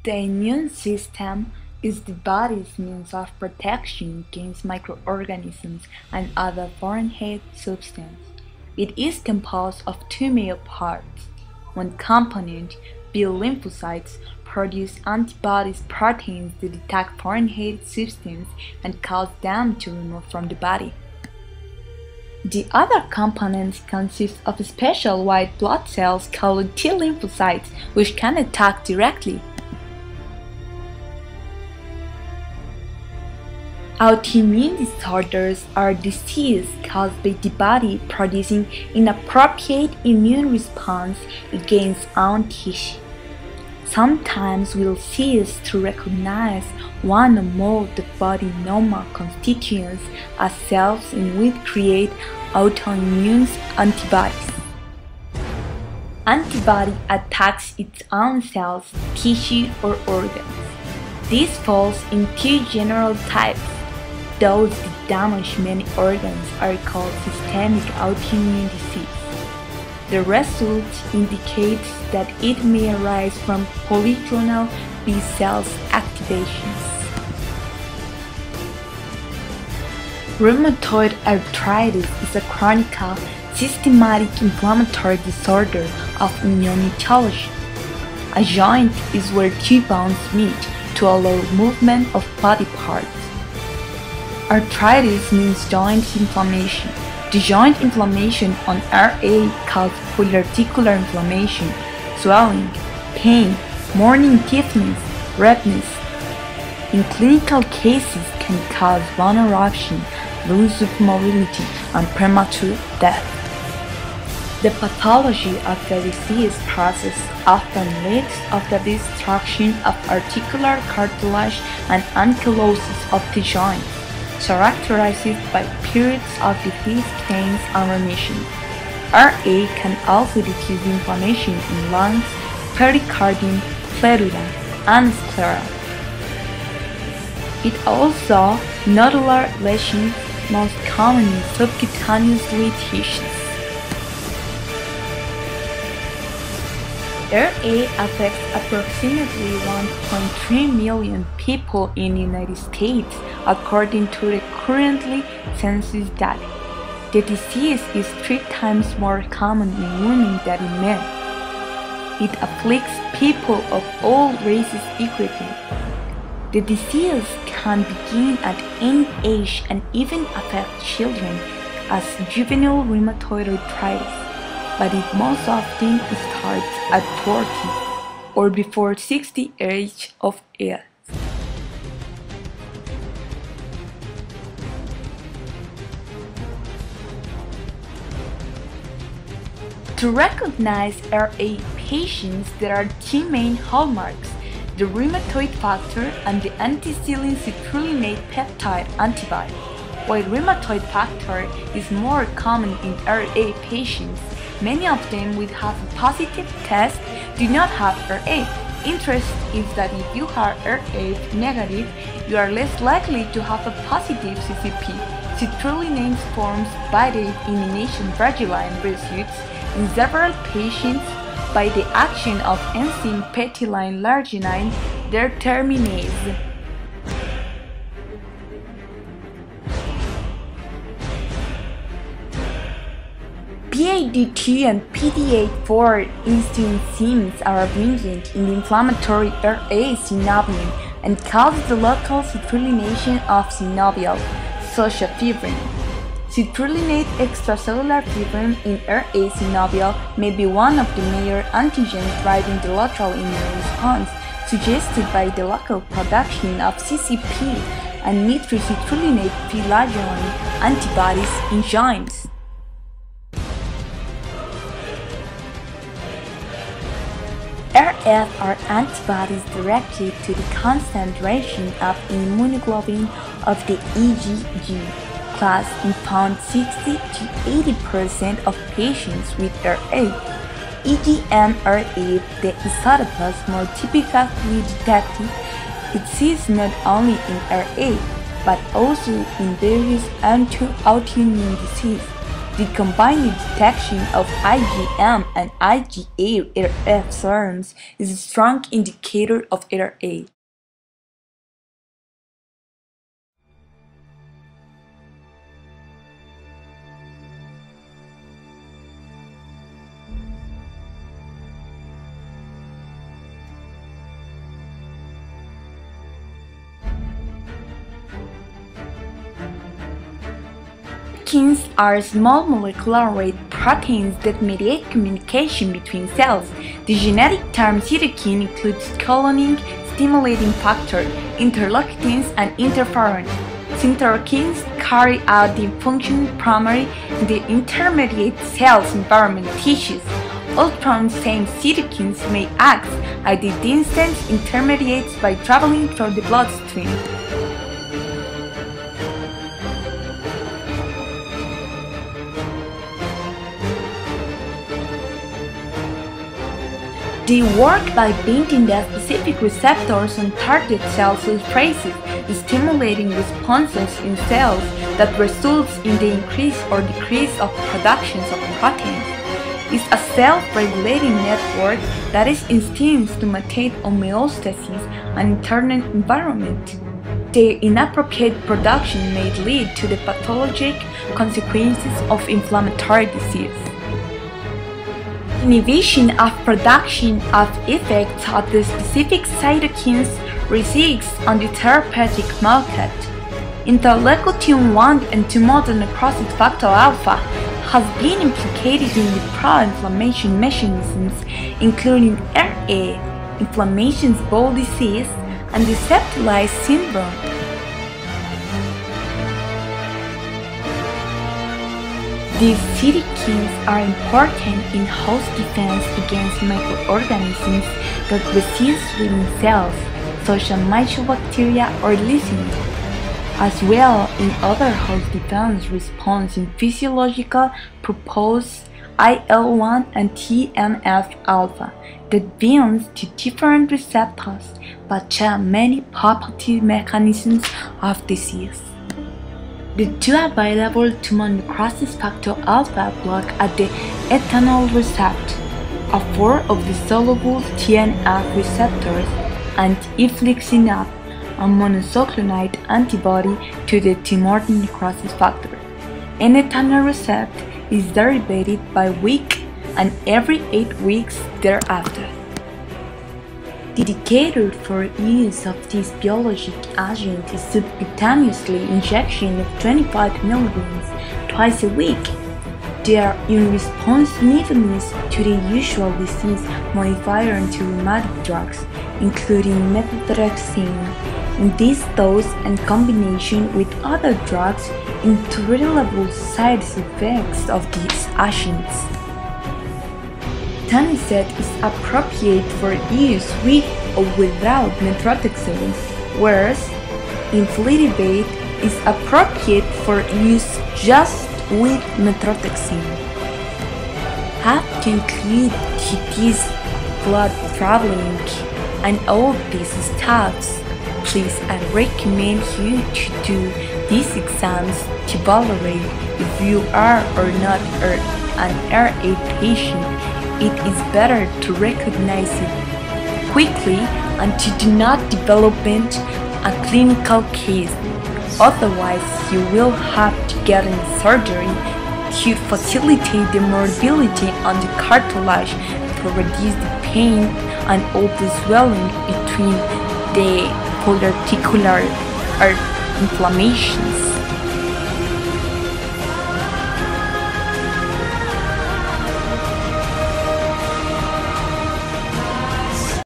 The immune system is the body's means of protection against microorganisms and other foreign-aid substances. It is composed of two main parts. One component, B lymphocytes, produce antibodies proteins that detect foreign-aid substances and cause them to remove from the body. The other component consists of special white blood cells called T lymphocytes, which can attack directly. Autoimmune disorders are diseases caused by the body producing inappropriate immune response against own tissue. Sometimes we'll cease to recognize one or more of the body's normal constituents as cells and will create autoimmune antibodies. Antibody attacks its own cells, tissue, or organs. This falls in two general types. Those that damage many organs are called systemic autoimmune disease. The result indicates that it may arise from polyclonal B cells activations. Rheumatoid arthritis is a chronic, systematic inflammatory disorder of immunology. A joint is where two bones meet to allow movement of body parts. Arthritis means joint inflammation. The joint inflammation on RA causes polyarticular inflammation, swelling, pain, morning stiffness, redness. In clinical cases can cause bone eruption, loss of mobility, and premature death. The pathology of the disease process often leads to the destruction of articular cartilage and ankylosis of the joint, characterized by periods of disease pains and remission. RA can also diffuse inflammation in lungs, pericardium, pleura, and sclera. It also nodular lesions, most commonly subcutaneously tissues. RA affects approximately 1.3 million people in the United States, according to the currently census data. The disease is 3 times more common in women than in men. It afflicts people of all races equally. The disease can begin at any age and even affect children as juvenile rheumatoid arthritis, but it most often starts at 40 or before 60 age of age. To recognize RA patients, there are two main hallmarks: the rheumatoid factor and the anti-serine citrullinate peptide antibody. While rheumatoid factor is more common in RA patients, many of them will have a positive test do not have RA. Interest is that if you are RA negative, you are less likely to have a positive CCP. Citrullinase forms by the elimination vaginine residues in several patients by the action of enzyme petiline larginine determinase. PAD2 and PDA4 enzymes are abundant in the inflammatory RA synovium and cause the local citrullination of synovial, such as fibrin. Citrullinate extracellular fibrin in RA synovial may be one of the major antigens driving the local immune response, suggested by the local production of CCP and nitrocitrulinate flagellin antibodies in joints. RF are antibodies directed to the concentration of immunoglobulin of the IgG class and found 60 to 80% of patients with RA. IgM-RA, the isotopes more typically detected, exists not only in RA, but also in various autoimmune diseases. The combined detection of IgM and IgA serum is a strong indicator of RA. Cytokines are small molecular weight proteins that mediate communication between cells. The genetic term cytokine includes colony, stimulating factor, interleukins, and interferon. Cytokines carry out the function primarily in the intermediate cells environment tissues. Although same cytokines may act at the distant intermediates by traveling through the bloodstream. They work by binding the specific receptors on target cell surfaces, stimulating responses in cells that results in the increase or decrease of productions of proteins. It's a self-regulating network that is intended to maintain homeostasis and internal environment. Their inappropriate production may lead to the pathologic consequences of inflammatory disease. Inhibition of production of effects of the specific cytokines resides on the therapeutic market. Interleukin-1 and 2 model necrosis factor alpha has been implicated in the pro-inflammation mechanisms including RA, inflammation's bowel disease, and the septal syndrome. These cytokines are important in host defense against microorganisms that resist within cells, such as mycobacteria or Lysine, as well in other host defense response in physiological purpose IL-1 and TNF-alpha that binds to different receptors but share many property mechanisms of disease. The two available tumor necrosis factor alpha block at the ethanol receptor, a form of the soluble TNF receptors, and infliximab, a monoclonal antibody to the tumor necrosis factor. An ethanol receptor is derived by week and every 8 weeks thereafter. The indicator for use of this biologic agent is subcutaneously injection of 25 mg twice a week. They are in responsiveness to the usual disease modifier anti-rheumatic drugs, including methotrexate, in this dose and combination with other drugs, intolerable side effects of these agents. Etanercept is appropriate for use with or without methotrexate, whereas infliximab is appropriate for use just with methotrexate. Have to include this blood traveling and all these steps. Please, I recommend you to do these exams to evaluate if you are or not an RA patient. It is better to recognize it quickly and to do not develop a clinical case. Otherwise, you will have to get in surgery to facilitate the mobility on the cartilage to reduce the pain and all the swelling between the polarticular inflammations.